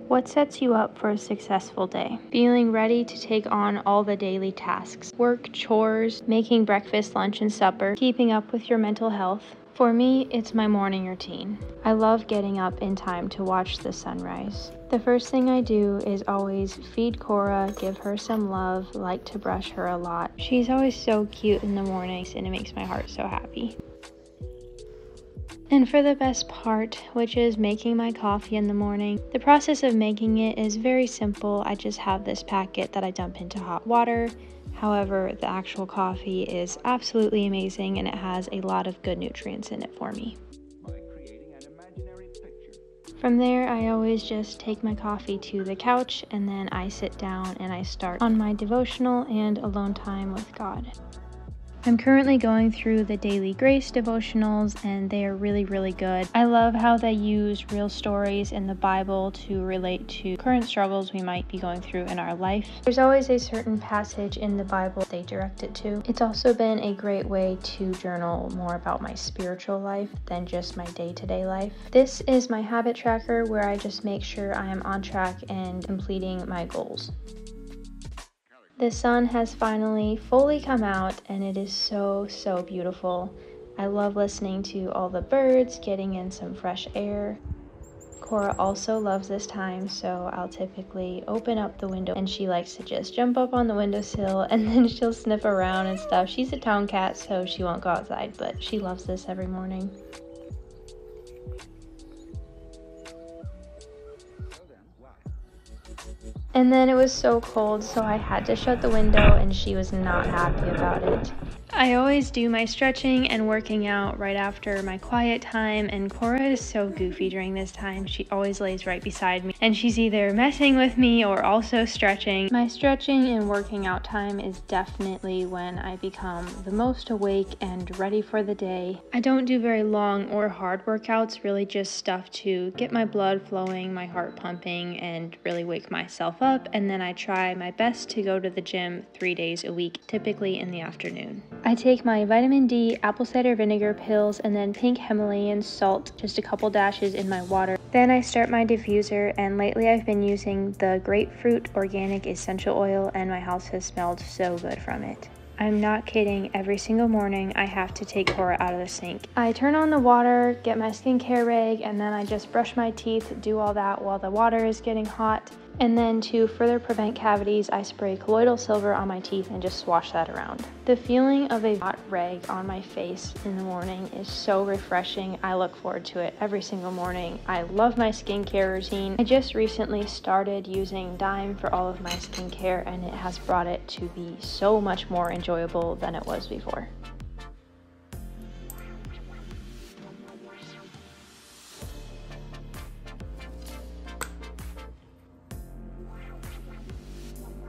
What sets you up for a successful day? Feeling ready to take on all the daily tasks. Work, chores, making breakfast, lunch, and supper, keeping up with your mental health. For me, it's my morning routine. I love getting up in time to watch the sunrise. The first thing I do is always feed Cora, give her some love, like to brush her a lot. She's always so cute in the mornings and it makes my heart so happy. And for the best part, which is making my coffee in the morning, the process of making it is very simple. I just have this packet that I dump into hot water. However, the actual coffee is absolutely amazing and it has a lot of good nutrients in it for me. From there, I always just take my coffee to the couch and then I sit down and I start on my devotional and alone time with God. I'm currently going through the Daily Grace devotionals and they are really good. I love how they use real stories in the Bible to relate to current struggles we might be going through in our life. There's always a certain passage in the Bible they direct it to. It's also been a great way to journal more about my spiritual life than just my day-to-day life. This is my habit tracker where I just make sure I am on track and completing my goals. The sun has finally fully come out and it is so beautiful. I love listening to all the birds, getting in some fresh air. Cora also loves this time, so I'll typically open up the window and she likes to just jump up on the windowsill and then she'll sniff around and stuff. She's a town cat, so she won't go outside, but she loves this every morning. And then it was so cold, so I had to shut the window and she was not happy about it. I always do my stretching and working out right after my quiet time, and Cora is so goofy during this time. She always lays right beside me and she's either messing with me or also stretching. My stretching and working out time is definitely when I become the most awake and ready for the day. I don't do very long or hard workouts, really just stuff to get my blood flowing, my heart pumping, and really wake myself up. And then I try my best to go to the gym 3 days a week, typically in the afternoon. I take my vitamin D, apple cider vinegar pills, and then pink Himalayan salt, just a couple dashes in my water. Then I start my diffuser, and lately I've been using the grapefruit organic essential oil and my house has smelled so good from it. I'm not kidding, every single morning I have to take Cora out of the sink. I turn on the water, get my skincare rag, and then I just brush my teeth, do all that while the water is getting hot. And then to further prevent cavities, I spray colloidal silver on my teeth and just swash that around. The feeling of a hot rag on my face in the morning is so refreshing. I look forward to it every single morning. I love my skincare routine. I just recently started using Dime for all of my skincare and it has brought it to be so much more enjoyable than it was before.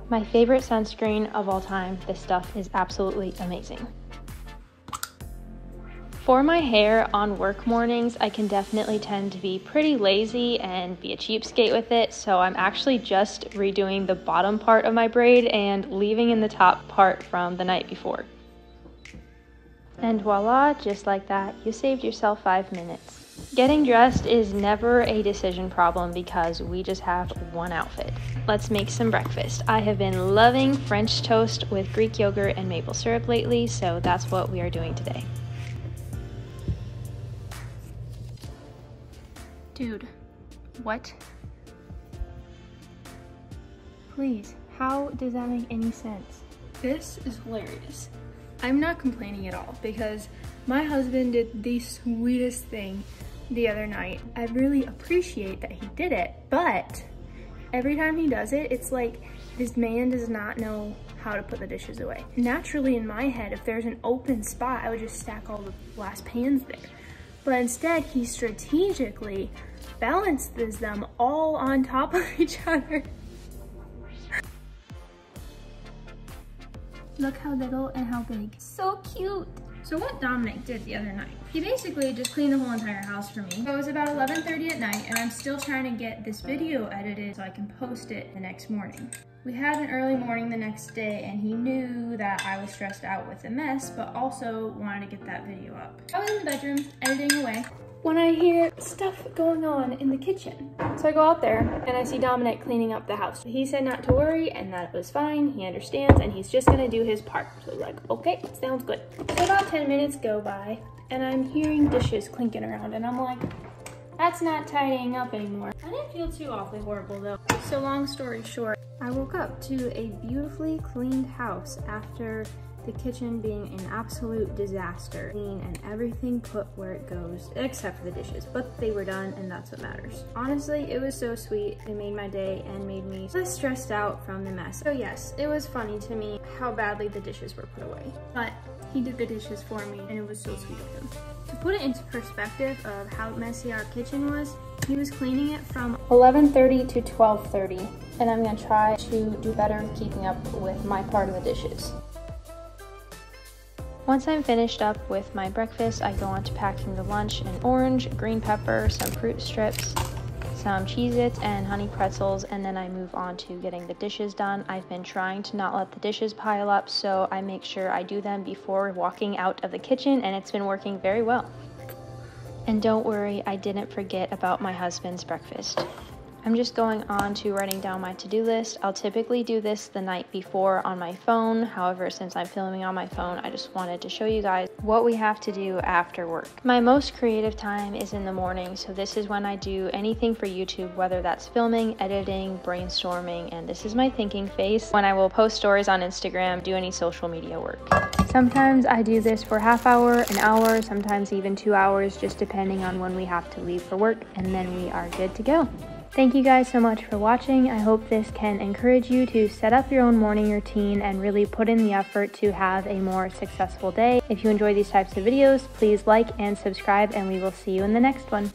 My favorite sunscreen of all time, this stuff is absolutely amazing. For my hair on work mornings, I can definitely tend to be pretty lazy and be a cheapskate with it, so I'm actually just redoing the bottom part of my braid and leaving in the top part from the night before. And voila, just like that, you saved yourself 5 minutes. Getting dressed is never a decision problem because we just have one outfit. Let's make some breakfast. I have been loving French toast with Greek yogurt and maple syrup lately, so that's what we are doing today. Dude, what? Please, how does that make any sense? This is hilarious. I'm not complaining at all because my husband did the sweetest thing the other night. I really appreciate that he did it, but every time he does it, it's like this man does not know how to put the dishes away. Naturally in my head, if there's an open spot, I would just stack all the glass pans there. But instead, he strategically balances them all on top of each other. Look how little and how big. So cute. So what Dominic did the other night, he basically just cleaned the whole entire house for me. So it was about 11:30 at night and I'm still trying to get this video edited so I can post it the next morning. We had an early morning the next day and he knew that I was stressed out with the mess, but also wanted to get that video up. I was in the bedroom editing away when I hear stuff going on in the kitchen. So I go out there and I see Dominic cleaning up the house. He said not to worry and that it was fine, he understands, and he's just gonna do his part. So I was like, okay, sounds good. So about 10 minutes go by and I'm hearing dishes clinking around and I'm like, that's not tidying up anymore. I didn't feel too awfully horrible though. So long story short, I woke up to a beautifully cleaned house after the kitchen being an absolute disaster. Clean and everything put where it goes, except for the dishes, but they were done and that's what matters. Honestly, it was so sweet. It made my day and made me less stressed out from the mess. So yes, it was funny to me how badly the dishes were put away, but he did the dishes for me and it was so sweet of him. To put it into perspective of how messy our kitchen was, he was cleaning it from 11:30 to 12:30, and I'm gonna try to do better keeping up with my part of the dishes. Once I'm finished up with my breakfast, I go on to packing the lunch: an orange, green pepper, some fruit strips, some Cheez-Its, and honey pretzels, and then I move on to getting the dishes done. I've been trying to not let the dishes pile up, so I make sure I do them before walking out of the kitchen, and it's been working very well. And don't worry, I didn't forget about my husband's breakfast. I'm just going on to writing down my to-do list. I'll typically do this the night before on my phone. However, since I'm filming on my phone, I just wanted to show you guys what we have to do after work. My most creative time is in the morning, so this is when I do anything for YouTube, whether that's filming, editing, brainstorming, and this is my thinking phase when I will post stories on Instagram, do any social media work. Sometimes I do this for half hour, an hour, sometimes even 2 hours, just depending on when we have to leave for work, and then we are good to go. Thank you guys so much for watching. I hope this can encourage you to set up your own morning routine and really put in the effort to have a more successful day. If you enjoy these types of videos, please like and subscribe, and we will see you in the next one.